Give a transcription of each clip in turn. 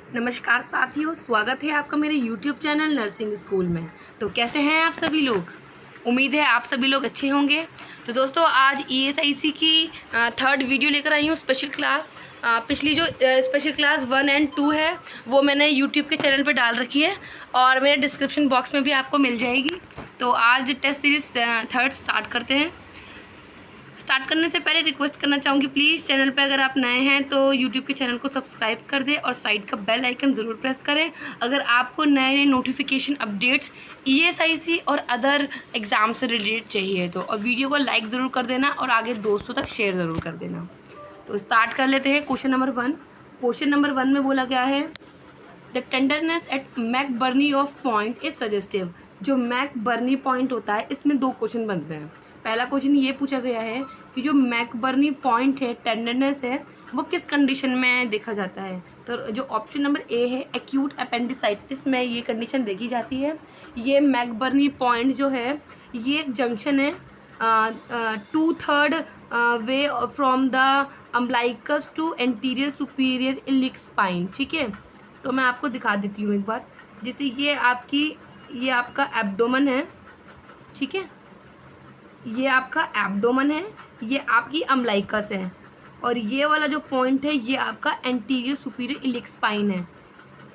नमस्कार साथियों, स्वागत है आपका मेरे YouTube चैनल नर्सिंग स्कूल में। तो कैसे हैं आप सभी लोग? उम्मीद है आप सभी लोग अच्छे होंगे। तो दोस्तों, आज ESIC की थर्ड वीडियो लेकर आई हूँ। स्पेशल क्लास पिछली जो स्पेशल क्लास 1 और 2 है वो मैंने YouTube के चैनल पर डाल रखी है और मेरे डिस्क्रिप्शन बॉक्स में भी आपको मिल जाएगी। तो आज टेस्ट सीरीज़ थर्ड स्टार्ट करते हैं। स्टार्ट करने से पहले रिक्वेस्ट करना चाहूँगी, प्लीज़ चैनल पे अगर आप नए हैं तो यूट्यूब के चैनल को सब्सक्राइब कर दें और साइड का बेल आइकन ज़रूर प्रेस करें। अगर आपको नए नए नोटिफिकेशन अपडेट्स ESIC और अदर एग्ज़ाम से रिलेटेड चाहिए तो, और वीडियो को लाइक ज़रूर कर देना और आगे दोस्तों तक शेयर ज़रूर कर देना। तो स्टार्ट कर लेते हैं। Question number 1। क्वेश्चन नंबर 1 में बोला गया है the tenderness at McBurney of point is suggestive. जो मैकबर्नी पॉइंट होता है, इसमें दो क्वेश्चन बनते हैं। पहला क्वेश्चन ये पूछा गया है कि जो मैकबर्नी पॉइंट है, टेंडरनेस है, वो किस कंडीशन में देखा जाता है। तो जो ऑप्शन नंबर ए है, एक्यूट अपेंडिसाइटिस में ये कंडीशन देखी जाती है। ये मैकबर्नी पॉइंट जो है, ये एक जंक्शन है 2/3 way from the umbilicus to anterior superior iliac spine. ठीक है, तो मैं आपको दिखा देती हूँ एक बार। जैसे ये आपका एब्डोमन है, ठीक है, ये आपका एब्डोमन है, ये आपकी अम्बलाइकस है, और ये वाला जो पॉइंट है ये आपका एंटीरियर सुपीरियर इलिक स्पाइन है।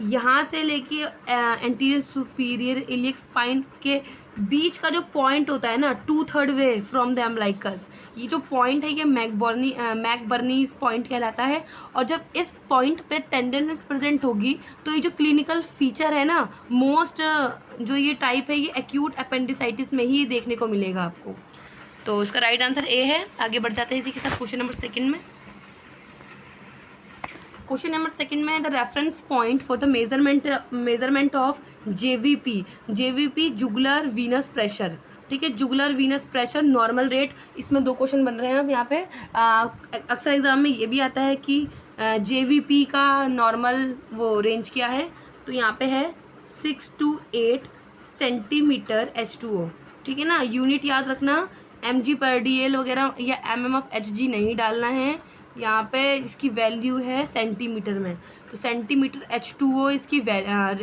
यहाँ से लेके एंटीरियर सुपीरियर इलिक स्पाइन के बीच का जो पॉइंट होता है ना, 2/3 वे फ्रॉम द अम्बलाइकस, ये जो पॉइंट है ये मैकबर्नीज पॉइंट कहलाता है। और जब इस पॉइंट पे टेंडरनेस प्रेजेंट होगी तो ये जो क्लिनिकल फीचर है ना, मोस्ट जो ये टाइप है, ये एक्यूट अपेंडिसाइटिस में ही देखने को मिलेगा आपको। तो इसका राइट आंसर ए है। आगे बढ़ जाते हैं इसी के साथ क्वेश्चन नंबर 2 में। क्वेश्चन नंबर 2 में the reference point for the measurement of JVP jugular Venus pressure. ठीक है, jugular Venus pressure normal rate. इसमें दो क्वेश्चन बन रहे हैं अब यहाँ पे। अक्सर एग्जाम में ये भी आता है कि जेवीपी का नॉर्मल वो रेंज क्या है। तो यहाँ पे है 6 to 8 सेंटीमीटर H2O। ठीक है ना, यूनिट याद रखना, mg/dl वगैरह या mm/Hg नहीं डालना है। यहाँ पे इसकी वैल्यू है सेंटीमीटर में, तो सेंटीमीटर H2O इसकी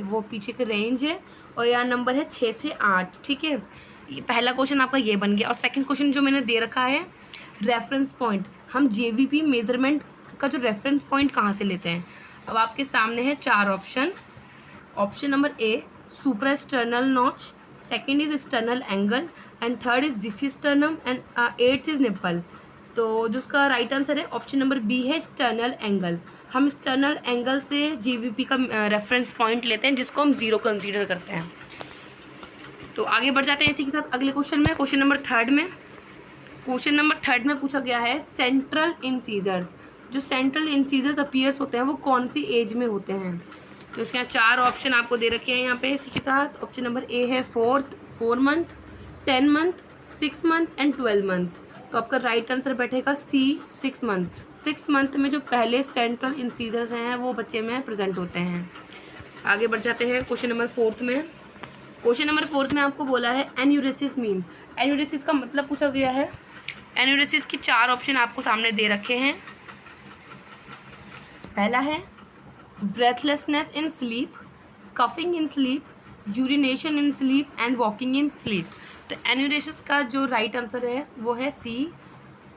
वो पीछे का रेंज है, और यहाँ नंबर है 6 से 8। ठीक है, ये पहला क्वेश्चन आपका ये बन गया। और सेकंड क्वेश्चन जो मैंने दे रखा है, रेफरेंस पॉइंट, हम जेवीपी मेजरमेंट का जो रेफरेंस पॉइंट कहाँ से लेते हैं। अब आपके सामने है 4 option. Option number A, suprasternal notch, second is sternal angle, and third is xiphisternum, and 8th is nipple. तो जो उसका राइट आंसर है ऑप्शन नंबर बी है, स्टर्नल एंगल। हम स्टर्नल एंगल से जेवीपी का रेफरेंस पॉइंट लेते हैं, जिसको हम 0 कंसीडर करते हैं। तो आगे बढ़ जाते हैं इसी के साथ अगले क्वेश्चन में। क्वेश्चन नंबर 3 में, क्वेश्चन नंबर 3 में पूछा गया है सेंट्रल इंसीजर्स। जो सेंट्रल इंसीजर्स अपीयर्स होते हैं वो कौन सी एज में होते हैं। तो उसके यहाँ 4 ऑप्शन आपको दे रखे हैं यहाँ पे इसी के साथ। ऑप्शन नंबर ए है 4 month, 10 month, 6 month and 12 months. तो आपका राइट आंसर बैठेगा सी, 6 मंथ। 6 मंथ में जो पहले सेंट्रल इंसीजर्स हैं वो बच्चे में प्रेजेंट होते हैं। आगे बढ़ जाते हैं क्वेश्चन नंबर 4 में। क्वेश्चन नंबर 4 में आपको बोला है एन्यूरेसिस मीन्स। एन्यूरेसिस का मतलब पूछा गया है। एन्यूरेसिस की 4 ऑप्शन आपको सामने दे रखे हैं। पहला है breathlessness in sleep, coughing in sleep, urination in sleep and walking in sleep. तो एन्यूरेसिस का जो राइट आंसर है वो है सी,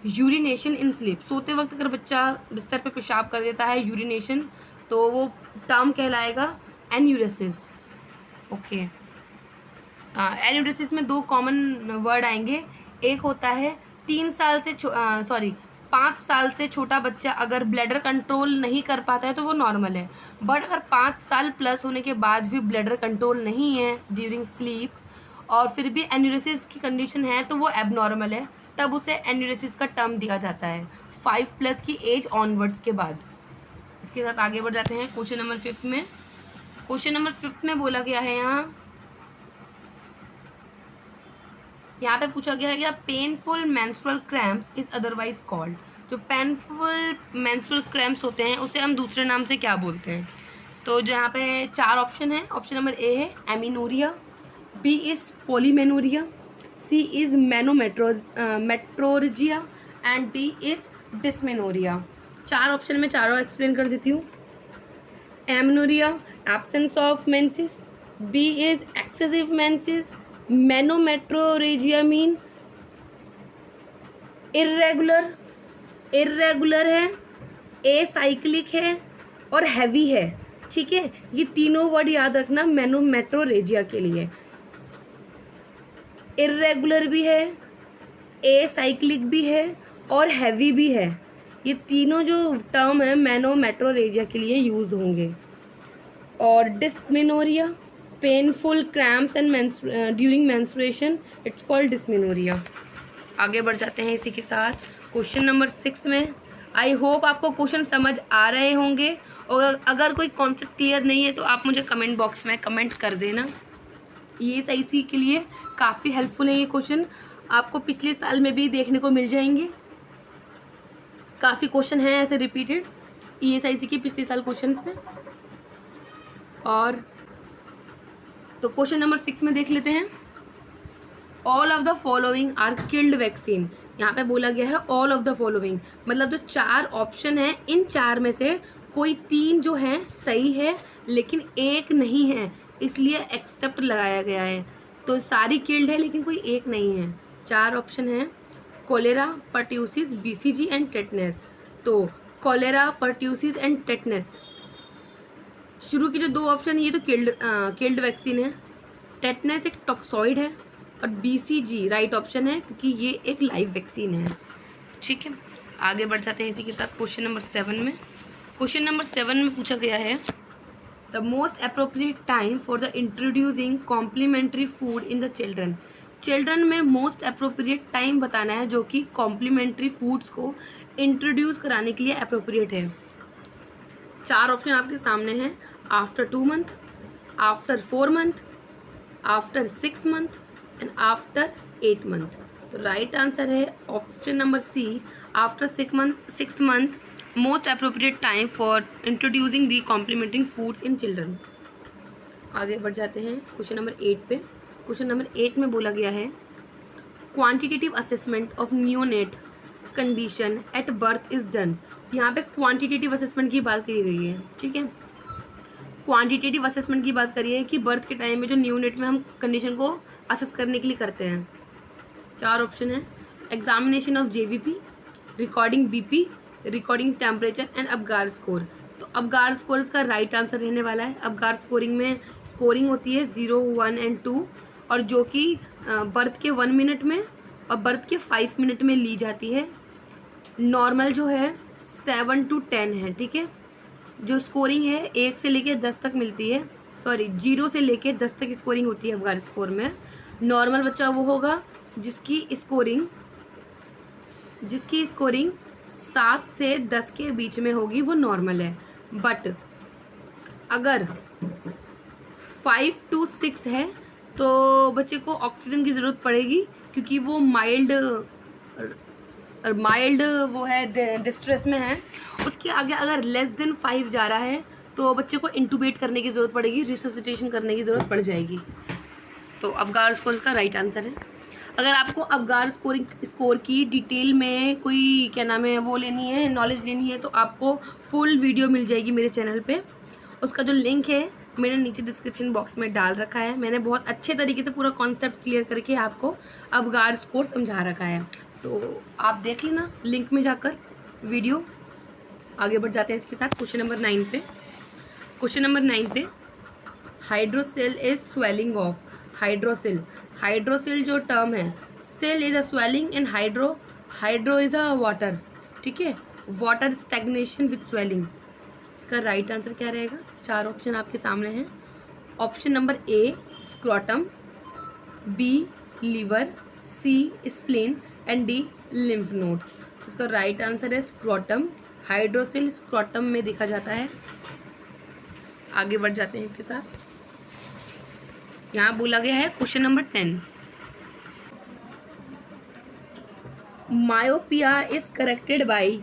यूरिनेशन इन स्लीप। सोते वक्त अगर बच्चा बिस्तर पे पेशाब कर देता है, यूरिनेशन, तो वो टर्म कहलाएगा एन्यूरेसिस। ओके, एन्यूरेसिस में 2 कॉमन वर्ड आएंगे। एक होता है 5 साल से छोटा बच्चा अगर ब्लैडर कंट्रोल नहीं कर पाता है तो वो नॉर्मल है। बट अगर 5 साल प्लस होने के बाद भी ब्लैडर कंट्रोल नहीं है ड्यूरिंग स्लीप, और फिर भी एन्यूरेसिस की कंडीशन है, तो वो एबनॉर्मल है। तब उसे एन्यूरेसिस का टर्म दिया जाता है 5+ की एज ऑनवर्ड्स के बाद। इसके साथ आगे बढ़ जाते हैं क्वेश्चन नंबर 5 में। क्वेश्चन नंबर 5 में बोला गया है, यहाँ पे पूछा गया है कि painful menstrual cramps is otherwise called. जो पेनफुल मेंस्ट्रुअल क्रैम्प्स होते हैं उसे हम दूसरे नाम से क्या बोलते हैं। तो यहाँ पे 4 ऑप्शन है। ऑप्शन नंबर ए है amenorrhoea, B is polymenorrhoea, C is metrorrhagia and D is dysmenorrhoea. 4 option में चारों एक्सप्लेन कर देती हूँ। Amenorrhoea, absence of menses. B is excessive menses. Menometrorrhagia mean irregular, irregular है, एसाइक्लिक है और हैवी है। ठीक है, ये तीनों वर्ड याद रखना मेनोमेट्रोरेजिया के लिए। इर्रेगुलर भी है, एसाइक्लिक भी है और हैवी भी है। ये तीनों जो टर्म है मेनोमेट्रोरेजिया के लिए यूज़ होंगे। और dysmenorrhoea, painful cramps and during menstruation, it's called dysmenorrhoea. आगे बढ़ जाते हैं इसी के साथ क्वेश्चन नंबर 6 में। आई होप आपको क्वेश्चन समझ आ रहे होंगे, और अगर कोई कॉन्सेप्ट क्लियर नहीं है तो आप मुझे कमेंट बॉक्स में कमेंट कर देना। ये ESIC के लिए काफ़ी हेल्पफुल है ये क्वेश्चन, आपको पिछले साल में भी देखने को मिल जाएंगे। काफ़ी क्वेश्चन हैं ऐसे रिपीटेड ESIC के पिछले साल क्वेश्चंस में। और तो क्वेश्चन नंबर 6 में देख लेते हैं। All of the following are killed vaccine. यहाँ पे बोला गया है ऑल ऑफ द फॉलोइंग, मतलब जो 4 ऑप्शन है इन 4 में से कोई 3 जो हैं सही है लेकिन एक नहीं है, इसलिए एक्सेप्ट लगाया गया है। तो सारी किल्ड है लेकिन कोई एक नहीं है। 4 ऑप्शन है cholera, pertussis, BCG and tetanus. तो कोलेरा, पर्ट्यूसिस एंड टेटनस। शुरू की जो 2 ऑप्शन है ये तो किल्ड वैक्सीन है। टेटनस एक टॉक्सॉइड है और BCG राइट ऑप्शन है क्योंकि ये एक लाइव वैक्सीन है। ठीक है, आगे बढ़ जाते हैं इसी के साथ क्वेश्चन नंबर 7 में। क्वेश्चन नंबर 7 में पूछा गया है the most appropriate time for the introducing complementary food in the children. Children में मोस्ट अप्रोप्रिएट टाइम बताना है जो कि कॉम्प्लीमेंट्री फूड्स को इंट्रोड्यूस कराने के लिए अप्रोप्रिएट है। 4 ऑप्शन आपके सामने हैं, after 2 month, after 4 month, after 6 month and after 8 month. तो राइट आंसर है option number C, after 6 month most appropriate time for introducing the complementing foods in children. आगे बढ़ जाते हैं क्वेश्चन नंबर 8 पे। क्वेश्चन नंबर 8 में बोला गया है quantitative assessment of neonate condition at birth is done. यहाँ पे क्वांटिटेटिव असेसमेंट की बात करी गई है। ठीक है, क्वांटिटेटिव असेसमेंट की बात करिए कि बर्थ के टाइम में जो नियोनेट में हम कंडीशन को असेस करने के लिए करते हैं। 4 ऑप्शन है examination of JVP, recording BP, recording temperature and Apgar score. तो अबगार स्कोर इसका राइट आंसर रहने वाला है। अबगार स्कोरिंग में स्कोरिंग होती है 0, 1 एंड 2, और जो कि बर्थ के 1 मिनट में और बर्थ के 5 मिनट में ली जाती है। नॉर्मल जो है 7 to 10 है। ठीक है, जो स्कोरिंग है 1 से लेके 10 तक मिलती है, 0 से लेके 10 तक स्कोरिंग होती है अबगार स्कोर में। नॉर्मल बच्चा वो होगा जिसकी स्कोरिंग 7 से 10 के बीच में होगी, वो नॉर्मल है। बट अगर 5 to 6 है तो बच्चे को ऑक्सीजन की ज़रूरत पड़ेगी क्योंकि वो माइल्ड वो है, डिस्ट्रेस में है। उसके आगे अगर लेस देन 5 जा रहा है तो बच्चे को इंटूबेट करने की ज़रूरत पड़ेगी, रिससिटेशन करने की ज़रूरत पड़ जाएगी। तो अबगार स्कोर इसका राइट आंसर है। अगर आपको अबगार स्कोर की डिटेल में कोई वो लेनी है, नॉलेज लेनी है, तो आपको फुल वीडियो मिल जाएगी मेरे चैनल पे। उसका जो लिंक है मैंने नीचे डिस्क्रिप्शन बॉक्स में डाल रखा है। मैंने बहुत अच्छे तरीके से पूरा कॉन्सेप्ट क्लियर करके आपको अबगार स्कोर समझा रखा है, तो आप देख लेना लिंक में जाकर वीडियो। आगे बढ़ जाते हैं इसके साथ क्वेश्चन नंबर 9 पे। क्वेश्चन नंबर 9 पे hydrocele is swelling of. Hydrocele जो टर्म है, cele is a swelling and hydro is a water. ठीक है, वाटर स्टैग्नेशन विद स्वेलिंग। इसका राइट आंसर क्या रहेगा? 4 ऑप्शन आपके सामने हैं। Option number A scrotum, B liver, C spleen and D lymph nodes. इसका राइट आंसर है स्क्रोटम। हाइड्रोसेल स्क्रोटम में देखा जाता है। आगे बढ़ जाते हैं इसके साथ। यहाँ बोला गया है question number 10, myopia is corrected by.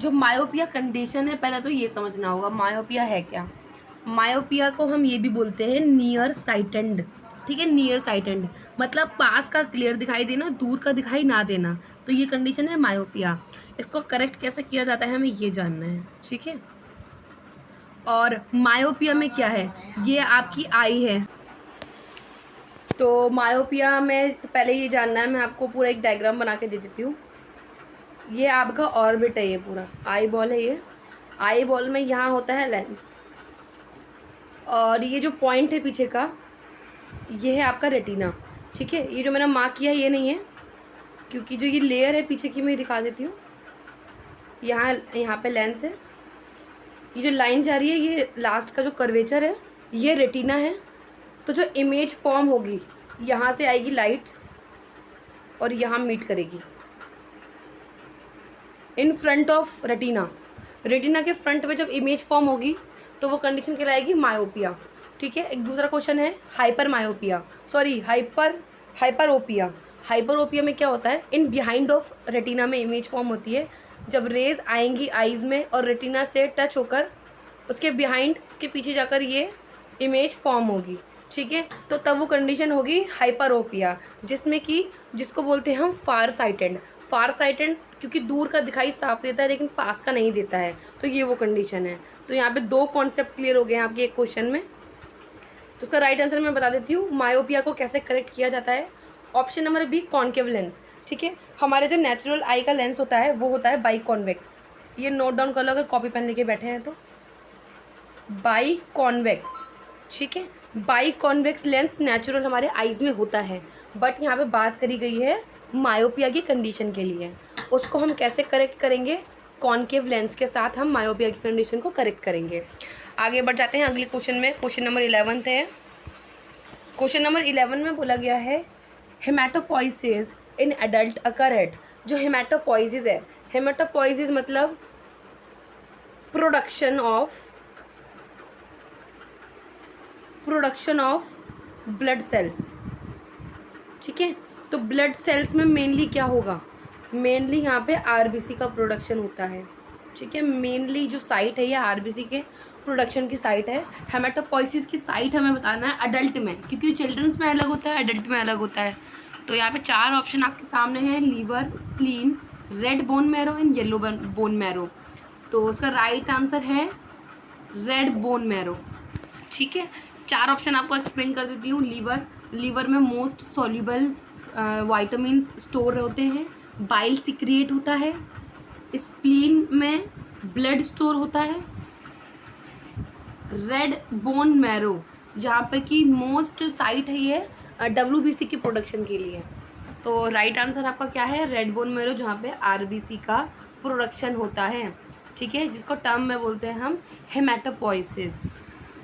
जो मायोपिया कंडीशन है, पहले तो ये समझना होगा मायोपिया है क्या। मायोपिया को हम ये भी बोलते हैं नियर साइटेंड। ठीक है, नियर साइटेंड मतलब पास का क्लियर दिखाई देना, दूर का दिखाई ना देना, तो ये कंडीशन है मायोपिया। इसको करेक्ट कैसे किया जाता है हमें ये जानना है। ठीक है, और मायोपिया में क्या है, ये आपकी आई है। तो मायोपिया में पहले ये जानना है, मैं आपको पूरा एक डायग्राम बना के दे देती हूँ। ये आपका ऑर्बिट है, ये पूरा आई बॉल है। ये आई बॉल में यहाँ होता है लेंस, और ये जो पॉइंट है पीछे का, ये है आपका रेटिना। ठीक है, ये जो मैंने मार्क किया ये नहीं है, क्योंकि जो ये लेयर है पीछे की मैं दिखा देती हूँ। यहाँ पे लेंस है, ये जो लाइन जा रही है, ये लास्ट का जो कर्वेचर है, ये रेटिना है। तो जो इमेज फॉर्म होगी, यहाँ से आएगी लाइट्स और यहाँ मीट करेगी in front of retina. Retina के फ्रंट में जब इमेज फॉर्म होगी तो वो कंडीशन कहलाएगी मायोपिया। ठीक है, एक दूसरा क्वेश्चन है hyper myopia, sorry hyperopia. Hyperopia में क्या होता है, इन बिहाइंड ऑफ रेटिना में इमेज फॉर्म होती है। जब रेज आएंगी आईज में और रेटिना से टच होकर उसके बिहाइंड, उसके पीछे जाकर ये इमेज फॉर्म होगी। ठीक है, तो तब वो कंडीशन होगी हाइपरोपिया, जिसको बोलते हैं हम फार साइटेड। फार साइटेड क्योंकि दूर का दिखाई साफ देता है लेकिन पास का नहीं देता है, तो ये वो कंडीशन है। तो यहाँ पे 2 कॉन्सेप्ट क्लियर हो गए हैं आपके एक क्वेश्चन में। तो उसका राइट आंसर मैं बता देती हूँ, मायोपिया को कैसे करेक्ट किया जाता है। Option number B, concave lens. ठीक है, हमारे जो नेचुरल आई का लेंस होता है वो होता है बाई कॉन्वेक्स। ये नोट डाउन कर लो अगर कॉपी पेन लेके बैठे हैं तो, बाई कॉन्वेक्स। ठीक है, बाई कॉन्वेक्स लेंस नेचुरल हमारे आईज में होता है, बट यहाँ पे बात करी गई है मायोपिया की कंडीशन के लिए। उसको हम कैसे करेक्ट करेंगे, कॉन्केव लेंस के साथ हम मायोपिया की कंडीशन को करेक्ट करेंगे। आगे बढ़ जाते हैं अगले क्वेश्चन में। क्वेश्चन नंबर 11 है। क्वेश्चन नंबर 11 में बोला गया है haematopoiesis in adult occur at. जो हेमाटोपोइसिस है, हेमाटोपोइसिस मतलब प्रोडक्शन ऑफ ब्लड सेल्स। ठीक है, तो ब्लड सेल्स में मेनली क्या होगा, मेनली यहाँ पे आरबीसी का प्रोडक्शन होता है। ठीक है, मेनली जो साइट है ये आरबीसी के प्रोडक्शन की साइट है। हेमाटोपोइसिस की साइट हमें बताना है अडल्ट में, क्योंकि चिल्ड्रंस में अलग होता है, अडल्ट में अलग होता है। तो यहाँ पे 4 ऑप्शन आपके सामने हैं, liver, spleen, red bone marrow and yellow bone marrow. तो उसका राइट आंसर है रेड बोन मैरो। ठीक है, 4 ऑप्शन आपको एक्सप्लेन कर देती हूँ। लीवर में मोस्ट सॉल्युबल वाइटामिन स्टोर होते हैं, बाइल सिक्रिएट होता है। स्प्लीन में ब्लड स्टोर होता है। रेड बोन मैरो जहाँ पे कि मोस्ट साइट है ये डब्ल्यूबीसी की प्रोडक्शन के लिए। तो राइट आंसर आपका क्या है, रेड बोन मैरो, जहाँ पे आरबीसी का प्रोडक्शन होता है। ठीक है, जिसको टर्म में बोलते हैं हम हेमाटोपोइसिस।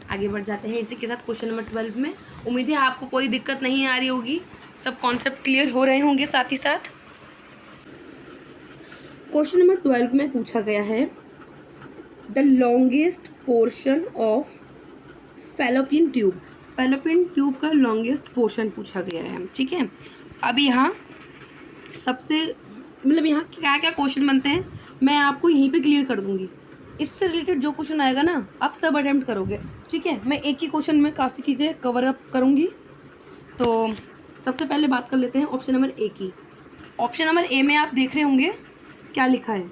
आगे बढ़ जाते हैं इसी के साथ क्वेश्चन नंबर 12 में। उम्मीद है आपको कोई दिक्कत नहीं आ रही होगी, सब कॉन्सेप्ट क्लियर हो रहे होंगे साथ ही साथ। क्वेश्चन नंबर 12 में पूछा गया है the longest portion of fallopian tube. Fallopian tube का लॉन्गेस्ट पोर्शन पूछा गया है। ठीक है, अब यहाँ सबसे मतलब यहाँ क्या क्या क्वेश्चन बनते हैं मैं आपको यहीं पे क्लियर कर दूंगी। इससे रिलेटेड जो क्वेश्चन आएगा ना आप सब अटेम्प्ट करोगे। ठीक है, मैं एक ही क्वेश्चन में काफ़ी चीज़ें कवर अप करूँगी। तो सबसे पहले बात कर लेते हैं ऑप्शन नंबर ए की। ऑप्शन नंबर ए में आप देख रहे होंगे क्या लिखा है,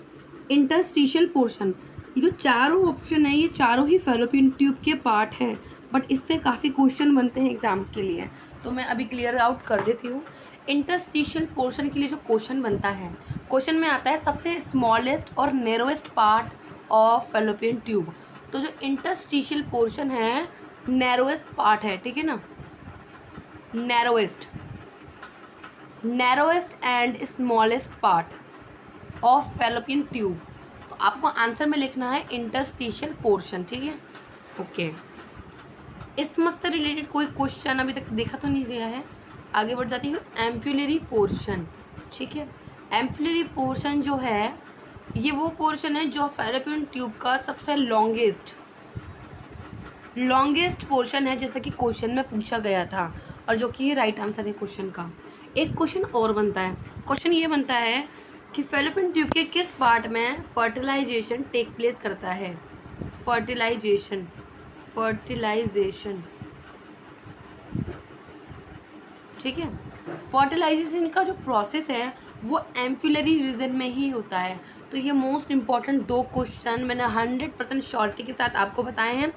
इंटरस्टिशियल पोर्शन। ये जो चारों ऑप्शन है ये चारों ही फैलोपियन ट्यूब के पार्ट हैं, बट इससे काफ़ी क्वेश्चन बनते हैं एग्जाम्स के लिए, तो मैं अभी क्लियर आउट कर देती हूँ। इंटरस्टिशियल पोर्शन के लिए जो क्वेश्चन बनता है, क्वेश्चन में आता है सबसे स्मॉलेस्ट और narrowest part of fallopian tube. तो जो इंटरस्टिशियल पोर्शन है नैरोएस्ट पार्ट है, ठीक है ना, narrowest and smallest part of fallopian tube. तो आपको आंसर में लिखना है इंटरस्टिशियल पोर्शन। ठीक है, ओके। इसमस से रिलेटेड कोई क्वेश्चन अभी तक देखा तो नहीं गया है। आगे बढ़ जाती हूँ, एम्पुलरी पोर्शन। ठीक है, एम्पुलरी पोर्शन जो है ये वो पोर्शन है जो फैलोपियन ट्यूब का सबसे लॉन्गेस्ट पोर्शन है, जैसा कि क्वेश्चन में पूछा गया था, और जो कि राइट आंसर है क्वेश्चन का। एक क्वेश्चन और बनता है, क्वेश्चन ये बनता है कि फैलोपियन ट्यूब के किस पार्ट में फर्टिलाइजेशन टेक प्लेस करता है। फर्टिलाइजेशन ठीक है, फर्टिलाइजेशन का जो प्रोसेस है वो एम्पुलरी रीजन में ही होता है। तो ये मोस्ट इम्पॉर्टेंट 2 क्वेश्चन मैंने 100% श्योरिटी के साथ आपको बताए हैं।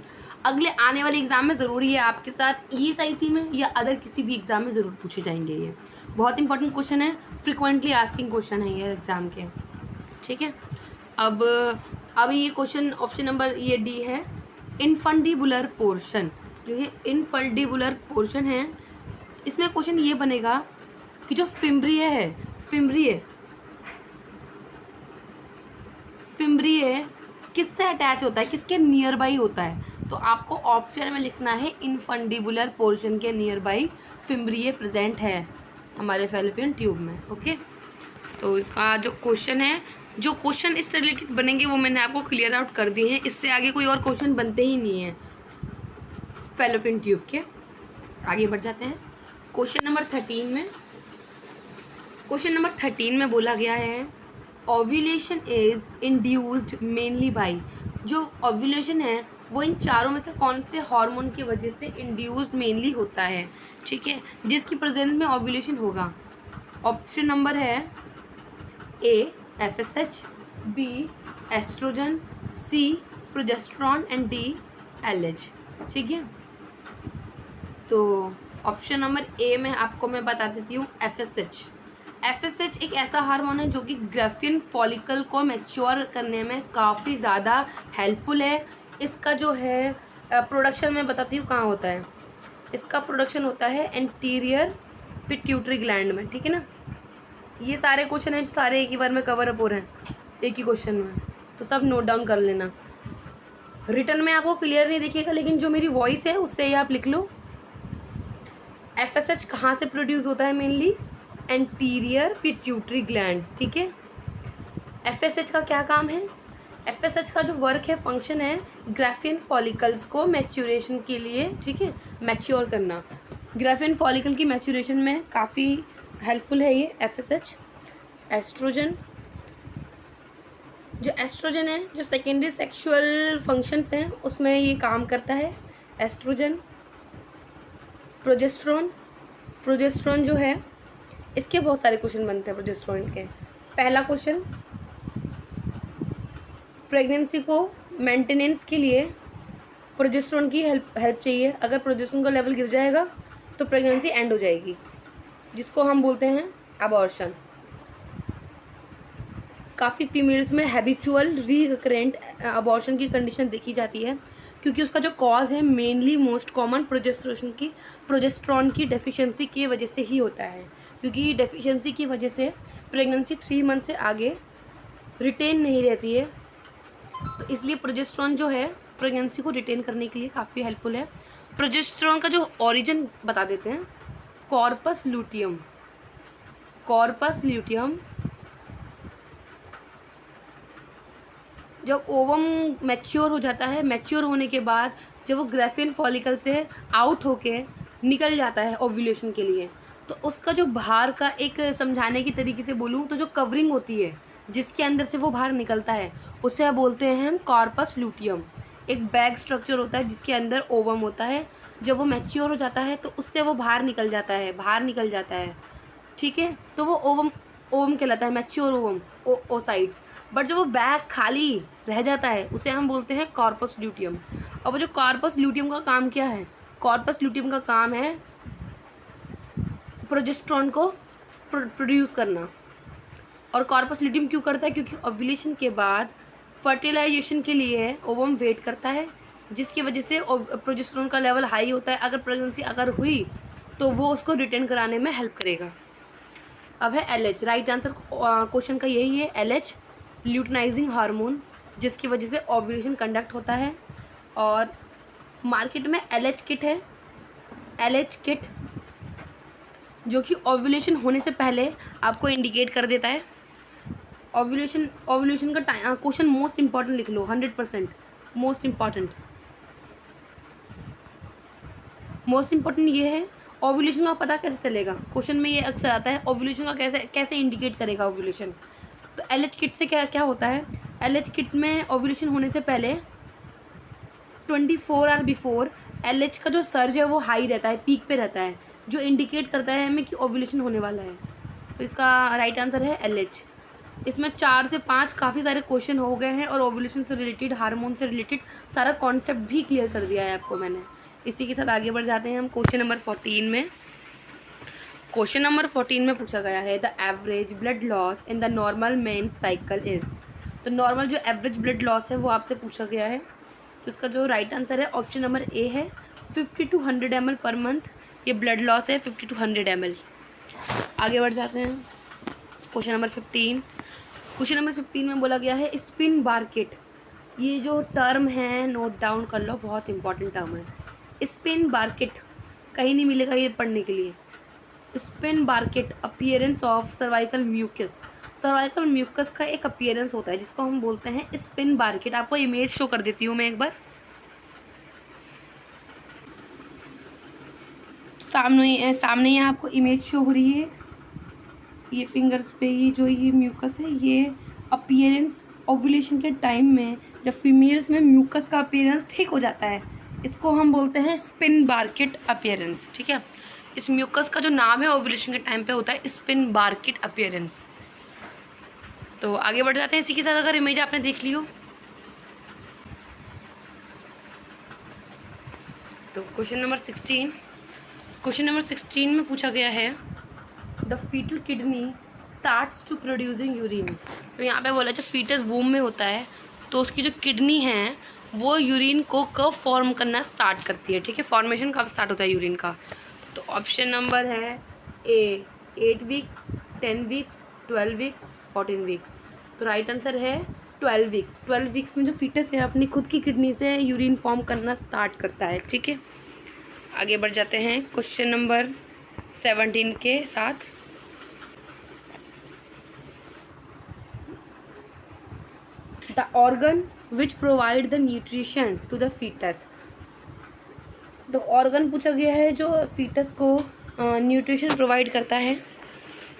अगले आने वाले एग्ज़ाम में ज़रूरी है आपके साथ ESIC में या अदर किसी भी एग्ज़ाम में ज़रूर पूछे जाएंगे। ये बहुत इंपॉर्टेंट क्वेश्चन है, फ्रिक्वेंटली आस्किंग क्वेश्चन है ये एग्ज़ाम के। ठीक है, अब ये क्वेश्चन ऑप्शन नंबर ये डी है, इनफंडिबुलर पोर्शन। जो ये इनफंडिबुलर पोर्शन है, इसमें क्वेश्चन ये बनेगा कि जो फिम्ब्रिय किससे अटैच होता है, किसके नियर बाई होता है। तो आपको ऑप्शन में लिखना है इनफंडिबुलर पोर्शन के नियर बाई फिम्ब्रिय प्रेजेंट है हमारे फैलोपियन ट्यूब में। ओके, तो इसका जो क्वेश्चन है, जो क्वेश्चन इससे रिलेटेड बनेंगे वो मैंने आपको क्लियर आउट कर दिए हैं। इससे आगे कोई और क्वेश्चन बनते ही नहीं हैं फैलोपियन ट्यूब के। आगे बढ़ जाते हैं क्वेश्चन नंबर 13 में बोला गया है ovulation is induced mainly by. जो ओव्यूलेशन है वो इन चारों में से कौन से हार्मोन की वजह से इंड्यूस्ड मेनली होता है। ठीक है, जिसकी प्रेजेंस में ओव्यूलेशन होगा। ऑप्शन नंबर है A FSH, B oestrogen, C progesterone and D LH। ठीक है, तो ऑप्शन नंबर ए में आपको मैं बता देती हूँ FSH एक ऐसा हार्मोन है जो कि ग्राफियन फॉलिकल को मैच्योर करने में काफ़ी ज़्यादा हेल्पफुल है। इसका जो है प्रोडक्शन मैं बताती हूँ कहाँ होता है। इसका प्रोडक्शन होता है एंटीरियर पिट्यूटरी ग्लैंड में। ठीक है ना, ये सारे क्वेश्चन हैं जो सारे एक ही बार में कवर अप हो रहे हैं एक ही क्वेश्चन में, तो सब नोट डाउन कर लेना। रिटर्न में आपको क्लियर नहीं दिखेगा, लेकिन जो मेरी वॉइस है उससे ही आप लिख लो। FSH कहाँ से प्रोड्यूस होता है मेनली, एंटीरियर पिट्यूटरी ग्लैंड। ठीक है, FSH का क्या काम है, FSH का जो वर्क है, फंक्शन है, ग्राफियन फॉलिकल्स को मैच्योरेशन के लिए, ठीक है, मैच्योर करना। ग्राफियन फॉलिकल की मैच्योरेशन में काफ़ी हेल्पफुल है ये FSH। एस्ट्रोजन, जो एस्ट्रोजन है, जो सेकेंडरी सेक्सुअल फंक्शंस हैं उसमें ये काम करता है एस्ट्रोजन। प्रोजेस्टेरॉन जो है, इसके बहुत सारे क्वेश्चन बनते हैं प्रोजेस्टेरॉन के। पहला क्वेश्चन, प्रेगनेंसी को मेंटेनेंस के लिए प्रोजेस्टेरॉन की हेल्प चाहिए। अगर प्रोजेस्टेरॉन का लेवल गिर जाएगा तो प्रेगनेंसी एंड हो जाएगी, जिसको हम बोलते हैं अबॉर्शन। काफ़ी फीमेल्स में हैबिचुअल रिकरेंट अबॉर्शन की कंडीशन देखी जाती है, क्योंकि उसका जो कॉज है मेनली मोस्ट कॉमन प्रोजेस्टेरॉन की डेफिशिएंसी की वजह से ही होता है। क्योंकि डेफिशिएंसी की वजह से प्रेगनेंसी 3 मंथ से आगे रिटेन नहीं रहती है, तो इसलिए प्रोजेस्टेरॉन जो है प्रेगनेंसी को रिटेन करने के लिए काफ़ी हेल्पफुल है। प्रोजेस्टेरॉन का जो ओरिजिन बता देते हैं, कॉर्पस ल्यूटियम। जब ओवम मैच्योर हो जाता है, मैच्योर होने के बाद जब वो ग्राफियन फॉलिकल से आउट होके निकल जाता है ओव्यूलेशन के लिए, तो उसका जो बाहर का, एक समझाने की तरीके से बोलूँ तो जो कवरिंग होती है जिसके अंदर से वो बाहर निकलता है, उसे बोलते हैं हम कॉर्पस ल्यूटियम। एक बैग स्ट्रक्चर होता है जिसके अंदर ओवम होता है। जब वो मैच्योर हो जाता है तो उससे वो बाहर निकल जाता है। ठीक है, तो वो ओवम कहलाता है, मैच्योर ओवम, ओसाइट्स। बट जो वो बैग खाली रह जाता है उसे हम बोलते हैं कॉर्पस ल्यूटियम। और वो जो कॉर्पस ल्यूटियम का काम क्या है, कॉर्पस ल्यूटियम का काम है प्रोजेस्टेरॉन को प्रोड्यूस करना। और कॉर्पस ल्यूटियम क्यों करता है, क्योंकि ओव्यूलेशन के बाद फर्टिलाइजेशन के लिए ओवम वेट करता है, जिसकी वजह से प्रोजेस्टेरॉन का लेवल हाई होता है। अगर प्रेगनेंसी अगर हुई तो वो उसको रिटेन कराने में हेल्प करेगा। अब है LH, राइट आंसर क्वेश्चन का यही है, LH ल्यूटिनाइजिंग हार्मोन, जिसकी वजह से ओव्यूलेशन कंडक्ट होता है। और मार्केट में LH किट है, LH किट जो कि ओव्यूलेशन होने से पहले आपको इंडिकेट कर देता है। ओव्यूलेशन का टाइम क्वेश्चन मोस्ट इंपॉर्टेंट लिख लो, 100% मोस्ट इंपॉर्टेंट ये है, ओव्यूलेशन का पता कैसे चलेगा। क्वेश्चन में ये अक्सर आता है, ओव्यूलेशन का कैसे इंडिकेट करेगा ओव्यूलेशन। तो LH किट से क्या होता है, LH किट में ओव्यूलेशन होने से पहले 24 आवर बिफोर LH का जो सर्ज है वो हाई रहता है, पीक पे रहता है, जो इंडिकेट करता है हमें कि ओव्यूलेशन होने वाला है। तो इसका राइट आंसर है LH। इसमें 4 से 5 काफ़ी सारे क्वेश्चन हो गए हैं और ओव्यूलेशन से रिलेटेड, हार्मोन से रिलेटेड सारा कॉन्सेप्ट भी क्लियर कर दिया है आपको मैंने। इसी के साथ आगे बढ़ जाते हैं हम क्वेश्चन नंबर 14 में। क्वेश्चन नंबर 14 में पूछा गया है the average blood loss in the normal main cycle is. तो नॉर्मल जो एवरेज ब्लड लॉस है वो आपसे पूछा गया है। तो इसका जो राइट आंसर है ऑप्शन नंबर ए है 50 to 100 ml पर मंथ। ये ब्लड लॉस है 50 to 100 ml। आगे बढ़ जाते हैं क्वेश्चन नंबर 15। क्वेश्चन नंबर 15 में बोला गया है स्पिन बार्केट। ये जो टर्म है नोट डाउन कर लो, बहुत इंपॉर्टेंट टर्म है। स्पिन बार्केट कहीं नहीं मिलेगा ये पढ़ने के लिए। Spinnbarkeit appearance of cervical mucus. Cervical mucus का एक अपीयरेंस होता है जिसको हम बोलते हैं स्पिन बार्केट। आपको इमेज शो कर देती हूँ मैं एक बार। सामने यहाँ आपको इमेज शो हो रही है। ये फिंगर्स पे ये जो ये म्यूकस है, ये अपीयरेंस ओव्यूलेशन के टाइम में जब फीमेल्स में म्यूकस का अपीयरेंस थिक हो जाता है, इसको हम बोलते हैं स्पिन बार्केट अपीयरेंस। ठीक है, इस म्यूकस का जो नाम है ओव्यूलेशन के टाइम पे होता है स्पिन बार्केट अपीयरेंस। तो आगे बढ़ जाते हैं इसी के साथ। अगर इमेज आपने देख ली हो तो क्वेश्चन नंबर 16 में पूछा गया है the foetal kidney starts to producing urine. तो यहाँ पे बोला जब फीटस वूम में होता है तो उसकी जो किडनी है वो यूरिन को कब फॉर्म करना स्टार्ट करती है। ठीक है, फॉर्मेशन कब स्टार्ट होता है यूरिन का। तो ऑप्शन नंबर है ए 8 वीक्स, 10 वीक्स, 12 वीक्स, 14 वीक्स। तो राइट आंसर है 12 वीक्स। 12 वीक्स में जो फीटस है अपनी खुद की किडनी से यूरिन फॉर्म करना स्टार्ट करता है। ठीक है, आगे बढ़ जाते हैं क्वेश्चन नंबर 17 के साथ। The organ which provide the nutrition to the foetus. तो ऑर्गन पूछा गया है जो फीटस को न्यूट्रिशन प्रोवाइड करता है।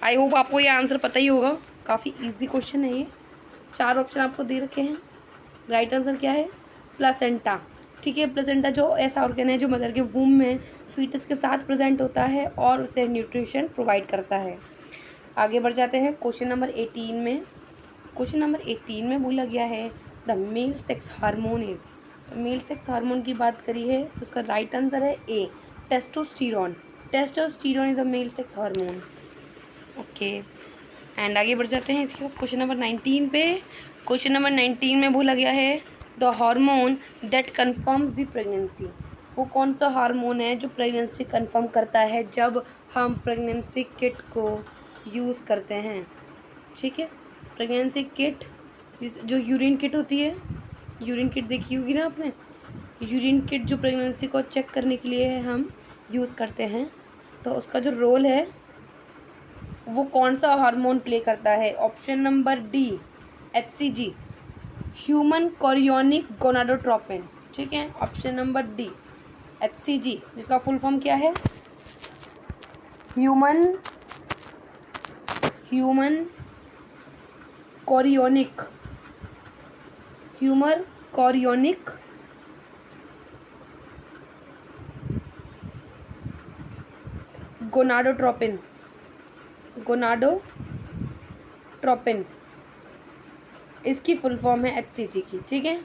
आई होप आपको ये आंसर पता ही होगा, काफ़ी इजी क्वेश्चन है ये। 4 ऑप्शन आपको दे रखे हैं। राइट आंसर क्या है? प्लासेंटा। ठीक है, प्लेसेंटा जो ऐसा ऑर्गन है जो मदर के वूम में फीटस के साथ प्रेजेंट होता है और उसे न्यूट्रिशन प्रोवाइड करता है। आगे बढ़ जाते हैं क्वेश्चन नंबर 18 में। क्वेश्चन नंबर 18 में बोला गया है the male sex hormone is. तो मेल सेक्स हार्मोन की बात करी है तो उसका राइट आंसर है A testosterone. Testosterone is a male sex hormone. Okay, and आगे बढ़ जाते हैं इसके बाद क्वेश्चन नंबर 19 पे। क्वेश्चन नंबर 19 में बोला गया है the hormone that confirms the pregnancy. वो कौन सा हार्मोन है जो प्रेगनेंसी कन्फर्म करता है जब हम प्रेगनेंसी किट को यूज़ करते हैं। ठीक है, प्रेगनेंसी किट जो यूरिन किट होती है, यूरिन किट देखी होगी ना आपने। यूरिन किट जो प्रेगनेंसी को चेक करने के लिए हम यूज़ करते हैं, तो उसका जो रोल है वो कौन सा हार्मोन प्ले करता है। Option number D HCG, human chorionic gonadotropin. ठीक है, ऑप्शन नंबर डी HCG, जिसका फुल फॉर्म क्या है? ह्यूमन कोरियोनिक गोनाडोट्रोपिन इसकी फुल फॉर्म है HCG की। ठीक है,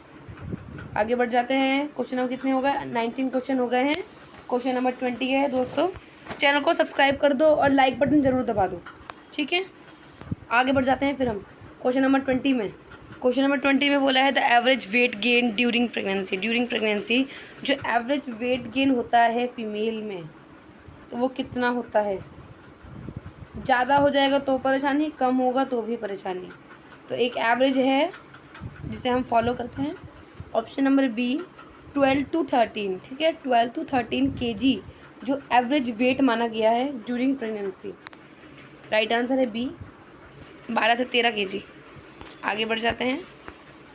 आगे बढ़ जाते हैं। क्वेश्चन नंबर कितने हो गए? 19 क्वेश्चन हो गए हैं। क्वेश्चन नंबर 20 है दोस्तों। चैनल को सब्सक्राइब कर दो और लाइक बटन ज़रूर दबा दो। ठीक है, आगे बढ़ जाते हैं फिर हम क्वेश्चन नंबर 20 में। क्वेश्चन नंबर 20 में बोला है the average weight gain during pregnancy. जो एवरेज वेट गेन होता है फीमेल में तो वो कितना होता है? ज़्यादा हो जाएगा तो परेशानी, कम होगा तो भी परेशानी। तो एक एवरेज है जिसे हम फॉलो करते हैं। Option number B 12 to 13। ठीक है, 12 to 13 kg जो एवरेज वेट माना गया है ड्यूरिंग प्रेगनेंसी। राइट आंसर है बी 12 से 13 kg। आगे बढ़ जाते हैं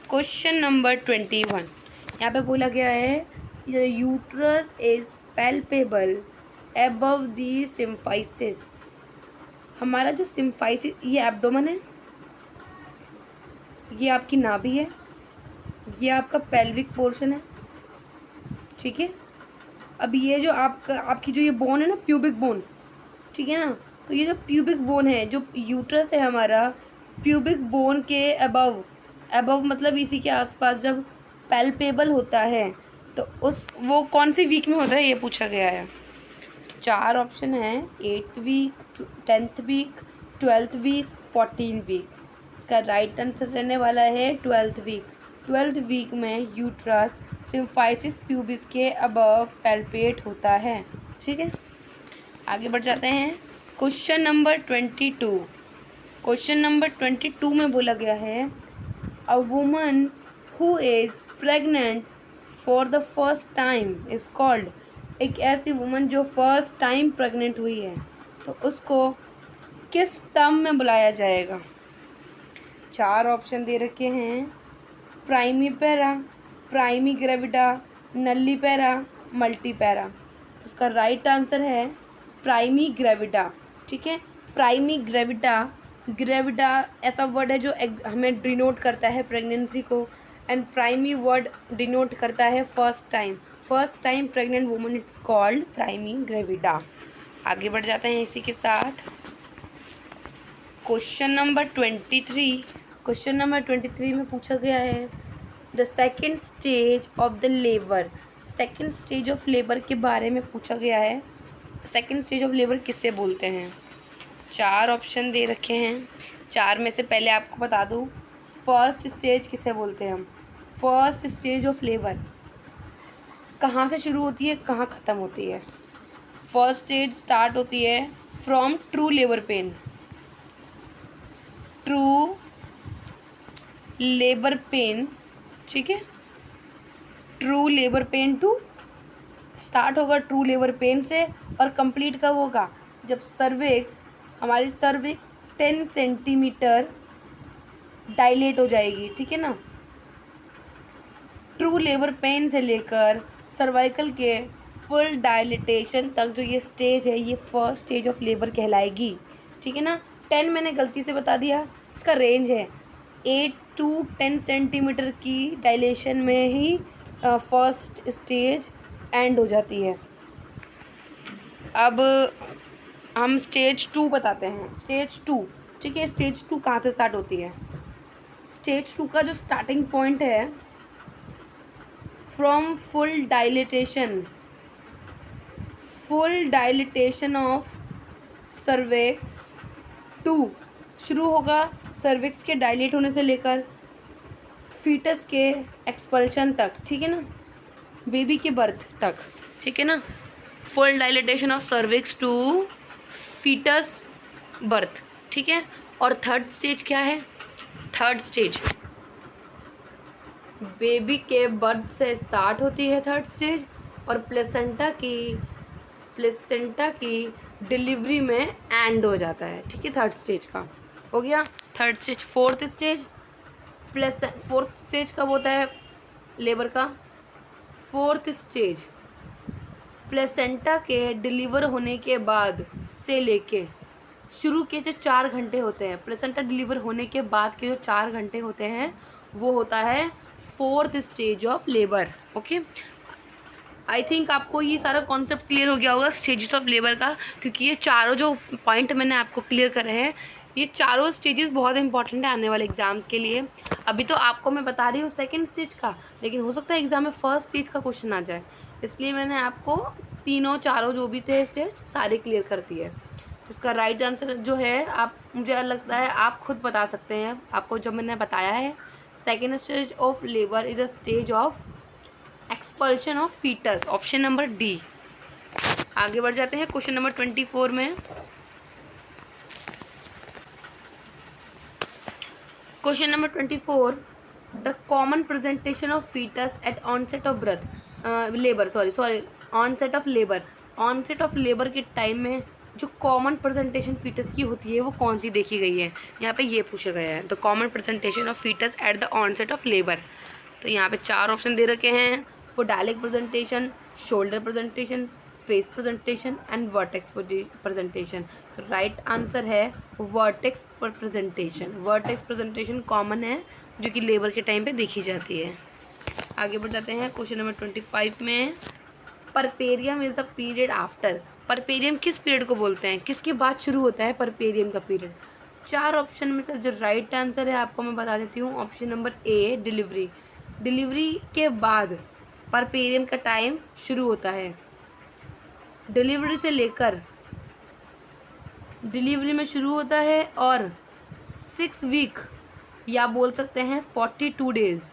क्वेश्चन नंबर 21। यहाँ पे बोला गया है uterus is palpable above the symphysis. हमारा जो सिम्फाइसिस, ये एब्डोमेन है, ये आपकी नाभि है, ये आपका पेल्विक पोर्शन है। ठीक है, अब ये जो आपकी जो ये बोन है ना, प्यूबिक बोन, ठीक है ना, तो ये जो प्यूबिक बोन है, जो यूट्रस है हमारा, प्यूबिक बोन के अबव, अबव मतलब इसी के आसपास जब पैल्पेबल होता है तो उस वो कौन सी वीक में होता है ये पूछा गया है। तो 4 ऑप्शन है, 8th week, 10th week, 12th week, 14th week. इसका राइट आंसर रहने वाला है 12th वीक। 12th वीक में यूट्रस सिम्फाइसिस प्यूबिस के अबव पैल्पेट होता है। ठीक है, आगे बढ़ जाते हैं। Question number 22। क्वेश्चन नंबर 22 में बोला गया है a woman who is pregnant for the first time is called. एक ऐसी वुमन जो फर्स्ट टाइम प्रेग्नेंट हुई है तो उसको किस टर्म में बुलाया जाएगा। 4 ऑप्शन दे रखे हैं, primipara, primigravida, nullipara, multipara. तो इसका राइट आंसर है प्राइमी ग्रेविडा। ठीक है, प्राइमी ग्रेविडा, ग्रेविडा ऐसा वर्ड है जो हमें डिनोट करता है प्रेगनेंसी को, एंड प्राइमी वर्ड डिनोट करता है first time. First time pregnant woman it's called primi gravida. आगे बढ़ जाते हैं इसी के साथ। Question number 23। क्वेश्चन नंबर 23 में पूछा गया है the second stage of the labour. Second stage of labour के बारे में पूछा गया है। सेकेंड स्टेज ऑफ लेबर किसे बोलते हैं। 4 ऑप्शन दे रखे हैं, 4 में से पहले आपको बता दूँ फर्स्ट स्टेज किसे बोलते हैं हम। फर्स्ट स्टेज ऑफ लेबर कहाँ से शुरू होती है, कहाँ ख़त्म होती है। फर्स्ट स्टेज स्टार्ट होती है from true labour pain, true labour pain. ठीक है, true labour pain to start होगा ट्रू लेबर पेन से, और कंप्लीट कब होगा जब सर्विक्स, हमारी सर्विक्स 10 सेंटीमीटर डायलेट हो जाएगी। ठीक है ना, ट्रू लेबर पेन से लेकर सर्वाइकल के फुल डायलिटेशन तक जो ये स्टेज है ये फर्स्ट स्टेज ऑफ लेबर कहलाएगी। ठीक है ना, 10 मैंने गलती से बता दिया, इसका रेंज है 8 to 10 सेंटीमीटर की डायलेशन में ही फर्स्ट स्टेज एंड हो जाती है। अब हम स्टेज 2 बताते हैं। स्टेज 2, ठीक है, स्टेज 2 कहाँ से स्टार्ट होती है। स्टेज 2 का जो स्टार्टिंग पॉइंट है from full dilatation of cervix to, शुरू होगा सर्विक्स के डायलेट होने से लेकर फीटस के एक्सपल्शन तक। ठीक है ना, बेबी के बर्थ तक। ठीक है ना, full dilatation of cervix to foetus birth. ठीक है, और थर्ड स्टेज क्या है। थर्ड स्टेज बेबी के बर्थ से स्टार्ट होती है थर्ड स्टेज, और प्लेसेंटा की डिलीवरी में एंड हो जाता है। ठीक है, थर्ड स्टेज का हो गया। Third stage. फोर्थ स्टेज कब होता है लेबर का। फोर्थ स्टेज प्लेसेंटा के डिलीवर होने के बाद से लेके शुरू के जो 4 घंटे होते हैं, प्लेसेंटा डिलीवर होने के बाद के जो 4 घंटे होते हैं वो होता है fourth stage of labour. Okay, I think आपको ये सारा कॉन्सेप्ट क्लियर हो गया होगा स्टेजेस ऑफ लेबर का, क्योंकि ये चारों जो पॉइंट मैंने आपको क्लियर करे हैं ये चारों स्टेजेस बहुत इंपॉर्टेंट है आने वाले एग्जाम्स के लिए। अभी तो आपको मैं बता रही हूँ सेकंड स्टेज का, लेकिन हो सकता है एग्जाम में फर्स्ट स्टेज का क्वेश्चन आ जाए, इसलिए मैंने आपको तीनों चारों जो भी थे स्टेज सारे क्लियर कर दिए। तो इसका राइट आंसर जो है आप, मुझे लगता है आप खुद बता सकते हैं, आपको जब मैंने बताया है second stage of labour is a stage of expulsion of foetus, option number D. आगे बढ़ जाते हैं क्वेश्चन नंबर 24 में। Question number 24, the common presentation of foetus at onset of birth labour, onset of labour के time में जो common presentation foetus की होती है वो कौन सी देखी गई है। यहाँ पे ये पूछा गया है the common presentation of foetus at the onset of labour. तो यहाँ पे 4 ऑप्शन दे रखे हैं, podalic presentation, shoulder presentation, face presentation and vertex presentation. तो राइट आंसर है vertex presentation. Vertex presentation common है जो कि लेबर के टाइम पे देखी जाती है। आगे बढ़ जाते हैं क्वेश्चन नंबर 25 में। परपेरियम इज़ द पीरियड आफ्टर। परपेरियम किस पीरियड को बोलते हैं, किसके बाद शुरू होता है परपेरियम का पीरियड। 4 ऑप्शन में से जो राइट आंसर है आपको मैं बता देती हूँ। Option number a delivery. Delivery के बाद परपेरियम का टाइम शुरू होता है। डिलीवरी से लेकर डिलीवरी में शुरू होता है और 6 वीक या बोल सकते हैं 42 डेज़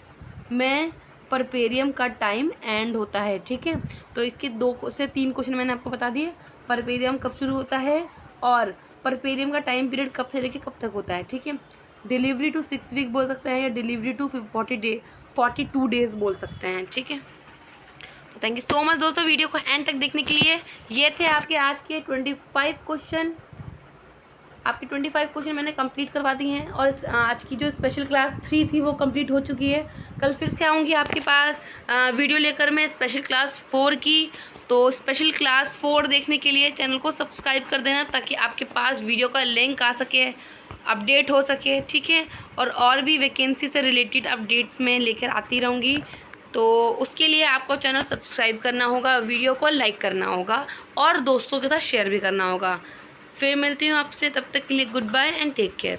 में परपेरियम का टाइम एंड होता है। ठीक है, तो इसके 2 से 3 क्वेश्चन मैंने आपको बता दिए। परपेरियम कब शुरू होता है और परपेरियम का टाइम पीरियड कब से लेके कब तक होता है। ठीक है, डिलीवरी टू 6 वीक बोल सकते हैं या डिलीवरी टू 42 डेज़ बोल सकते हैं। ठीक है, तो थैंक यू सो मच दोस्तों वीडियो को एंड तक देखने के लिए। ये थे आपके आज के 25 क्वेश्चन। आपके 25 क्वेश्चन मैंने कंप्लीट करवा दिए हैं और आज की जो स्पेशल क्लास 3 थी वो कंप्लीट हो चुकी है। कल फिर से आऊँगी आपके पास वीडियो लेकर मैं स्पेशल क्लास 4 की। तो स्पेशल क्लास 4 देखने के लिए चैनल को सब्सक्राइब कर देना ताकि आपके पास वीडियो का लिंक आ सके, अपडेट हो सके। ठीक है, और भी वैकेंसी से रिलेटेड अपडेट्स मैं लेकर आती रहूँगी। तो उसके लिए आपको चैनल सब्सक्राइब करना होगा, वीडियो को लाइक करना होगा और दोस्तों के साथ शेयर भी करना होगा। फिर मिलती हूँ आपसे, तब तक के लिए good bye and take care.